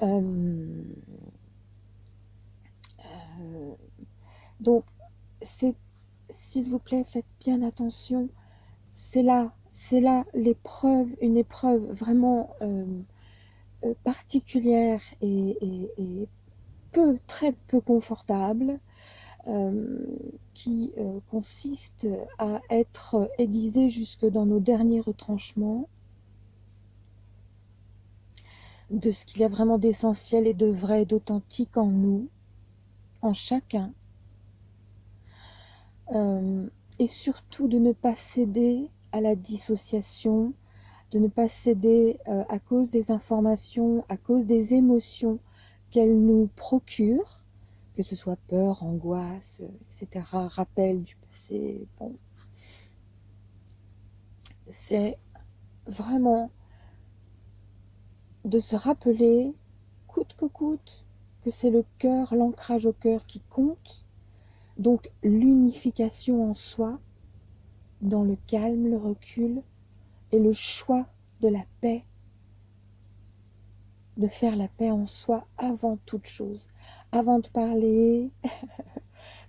Euh, euh, donc, c'est, s'il vous plaît, faites bien attention. C'est là l'épreuve, une épreuve vraiment particulière et très peu confortable, euh, qui consiste à être aiguisé jusque dans nos derniers retranchements de ce qu'il y a vraiment d'essentiel et de vrai, d'authentique en nous, en chacun, euh, et surtout de ne pas céder à la dissociation, de ne pas céder à cause des informations, à cause des émotions qu'elles nous procurent, que ce soit peur, angoisse, etc., rappel du passé. Bon, c'est vraiment de se rappeler, coûte que coûte, que c'est le cœur, l'ancrage au cœur qui compte, donc l'unification en soi, dans le calme, le recul et le choix de la paix, de faire la paix en soi avant toute chose, avant de parler,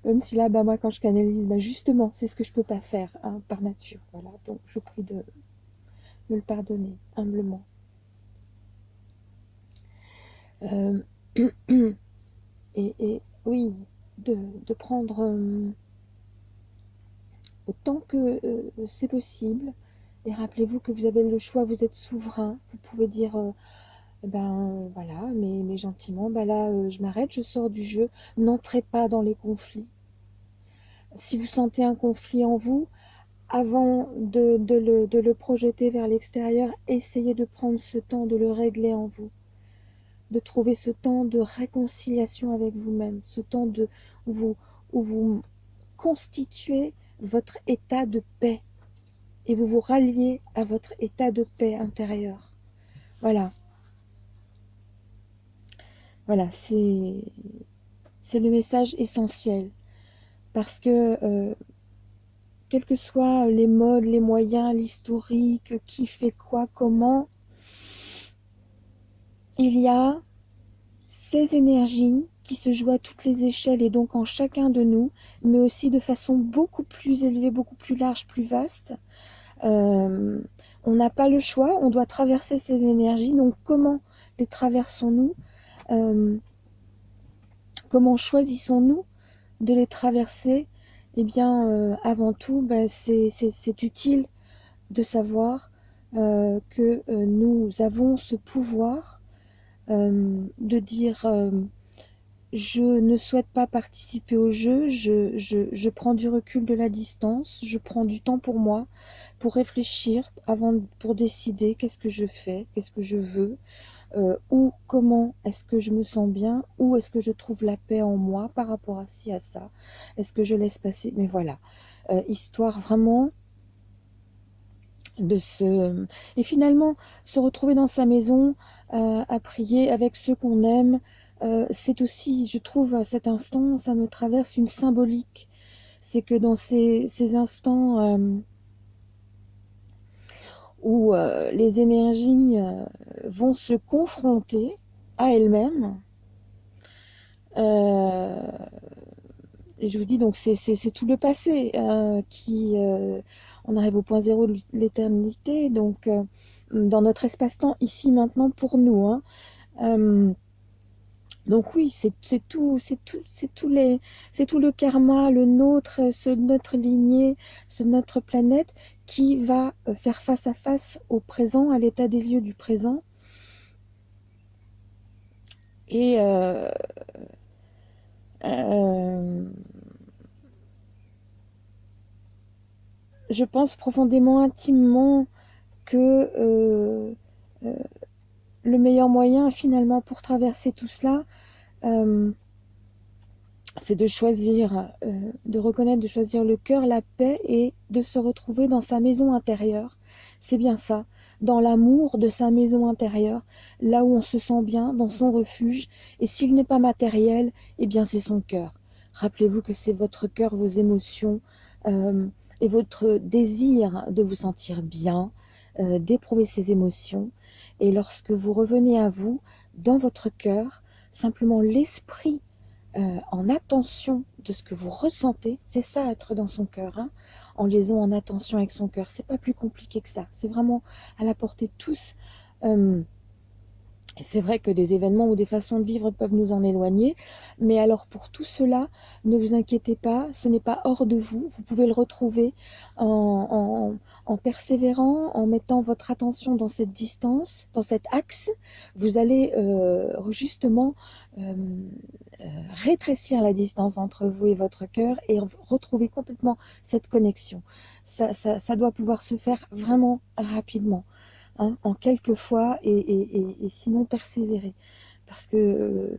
même si là, bah, moi, quand je canalise, bah, justement, c'est ce que je peux pas faire hein, par nature. Voilà, donc je prie de me le pardonner humblement. Euh, et oui, de prendre autant que c'est possible. Et rappelez-vous que vous avez le choix, vous êtes souverain. Vous pouvez dire, ben voilà, mais gentiment, ben là, je m'arrête, je sors du jeu. N'entrez pas dans les conflits. Si vous sentez un conflit en vous, avant de le projeter vers l'extérieur, essayez de prendre ce temps de le régler en vous, de trouver ce temps de réconciliation avec vous-même, ce temps où vous, où vous constituez votre état de paix et vous vous ralliez à votre état de paix intérieur. Voilà, voilà, c'est le message essentiel parce que quels que soient les modes, les moyens, l'historique, qui fait quoi, comment, il y a ces énergies qui se jouent à toutes les échelles et donc en chacun de nous, mais aussi de façon beaucoup plus élevée, beaucoup plus large, plus vaste. Euh, on n'a pas le choix, on doit traverser ces énergies. Donc comment les traversons-nous? Euh, Comment choisissons-nous de les traverser? Eh bien, avant tout, ben, c'est utile de savoir que nous avons ce pouvoir de dire je ne souhaite pas participer au jeu, je prends du recul de la distance, je prends du temps pour moi, pour réfléchir, pour décider qu'est-ce que je fais, qu'est-ce que je veux, ou comment est-ce que je me sens bien, où est-ce que je trouve la paix en moi par rapport à ci, à ça, est-ce que je laisse passer, mais voilà, histoire vraiment de se... Et finalement, se retrouver dans sa maison, à prier avec ceux qu'on aime, c'est aussi, je trouve, à cet instant, ça me traverse une symbolique. C'est que dans ces instants où les énergies vont se confronter à elles-mêmes, euh, et je vous dis, donc c'est tout le passé on arrive au point zéro de l'éternité, donc dans notre espace-temps, ici, maintenant, pour nous. Hein. Euh, donc oui, c'est tout le karma, le nôtre, notre lignée, notre planète qui va faire face à face au présent, à l'état des lieux du présent. Et euh, je pense profondément, intimement, que euh, le meilleur moyen finalement pour traverser tout cela, euh, c'est de choisir, de reconnaître, de choisir le cœur, la paix et de se retrouver dans sa maison intérieure. C'est bien ça, dans l'amour de sa maison intérieure, là où on se sent bien, dans son refuge. Et s'il n'est pas matériel, eh bien c'est son cœur. Rappelez-vous que c'est votre cœur, vos émotions et votre désir de vous sentir bien, d'éprouver ces émotions. Et lorsque vous revenez à vous, dans votre cœur, simplement l'esprit en attention de ce que vous ressentez, c'est ça être dans son cœur, hein, en liaison, en attention avec son cœur. C'est pas plus compliqué que ça. C'est vraiment à la portée de tous. Et c'est vrai que des événements ou des façons de vivre peuvent nous en éloigner, mais alors pour tout cela, ne vous inquiétez pas, ce n'est pas hors de vous. Vous pouvez le retrouver en persévérant, en mettant votre attention dans cette distance, dans cet axe. Vous allez justement rétrécir la distance entre vous et votre cœur et retrouver complètement cette connexion. Ça doit pouvoir se faire vraiment rapidement. Hein, en quelques fois et sinon persévérer parce que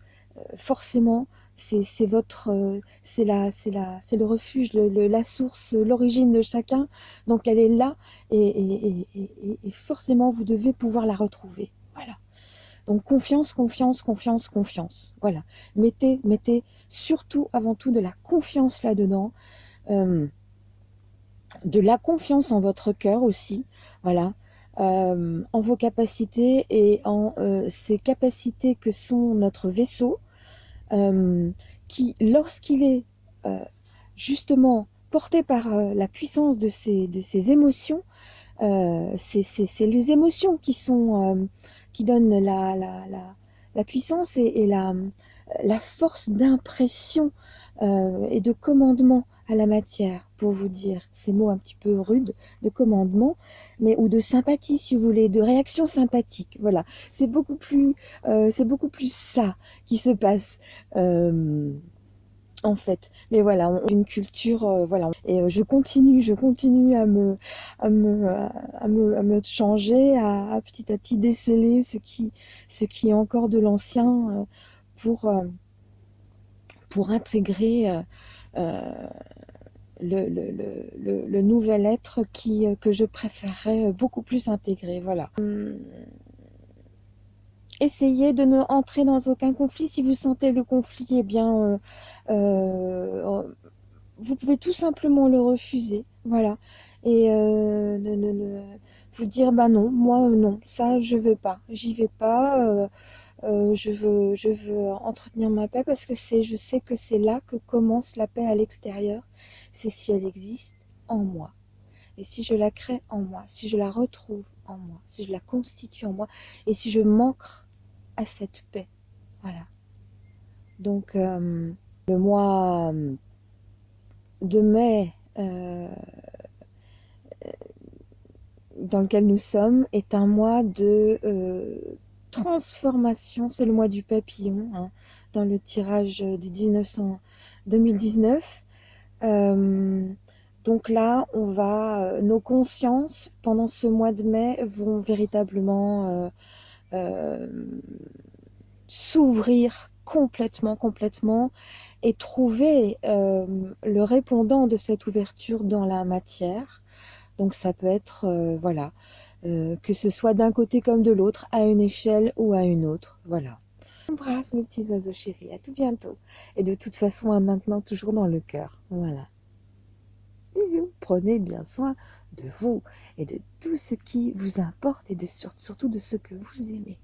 forcément c'est le refuge, la source, l'origine de chacun, donc elle est là et forcément vous devez pouvoir la retrouver. Voilà. Donc confiance, confiance, confiance, confiance. Voilà. Mettez surtout avant tout de la confiance là-dedans, de la confiance en votre cœur aussi. Voilà. En vos capacités et en ces capacités que sont notre vaisseau, qui, lorsqu'il est justement porté par la puissance de ces émotions, c'est les émotions qui donnent la puissance et la force d'impression et de commandement à la matière, pour vous dire ces mots un petit peu rudes, de commandement, mais ou de sympathie si vous voulez, de réaction sympathique. Voilà, c'est beaucoup plus ça qui se passe. En fait, mais voilà, on a une culture, voilà, et je continue à me changer, à petit déceler ce qui est encore de l'ancien pour intégrer le nouvel être que je préférerais beaucoup plus intégrer. Voilà. Essayez de ne entrer dans aucun conflit. Si vous sentez le conflit, eh bien, vous pouvez tout simplement le refuser. Voilà. Et vous dire, bah non, moi non, ça je veux pas, j'y vais pas. Je veux entretenir ma paix parce que je sais que c'est là que commence la paix à l'extérieur. C'est si elle existe en moi. Et si je la crée en moi, si je la retrouve en moi, si je la constitue en moi, et si je m'ancre à cette paix. Voilà. Donc, le mois de mai dans lequel nous sommes est un mois de transformation. C'est le mois du papillon, hein, dans le tirage du 2019. Donc là, nos consciences pendant ce mois de mai vont véritablement s'ouvrir complètement et trouver le répondant de cette ouverture dans la matière. Donc ça peut être, voilà, que ce soit d'un côté comme de l'autre, à une échelle ou à une autre. Voilà. J'embrasse mes petits oiseaux chéris, à tout bientôt. Et de toute façon, à maintenant, toujours dans le cœur. Voilà. Bisous. Prenez bien soin de vous et de tout ce qui vous importe et surtout de ce que vous aimez.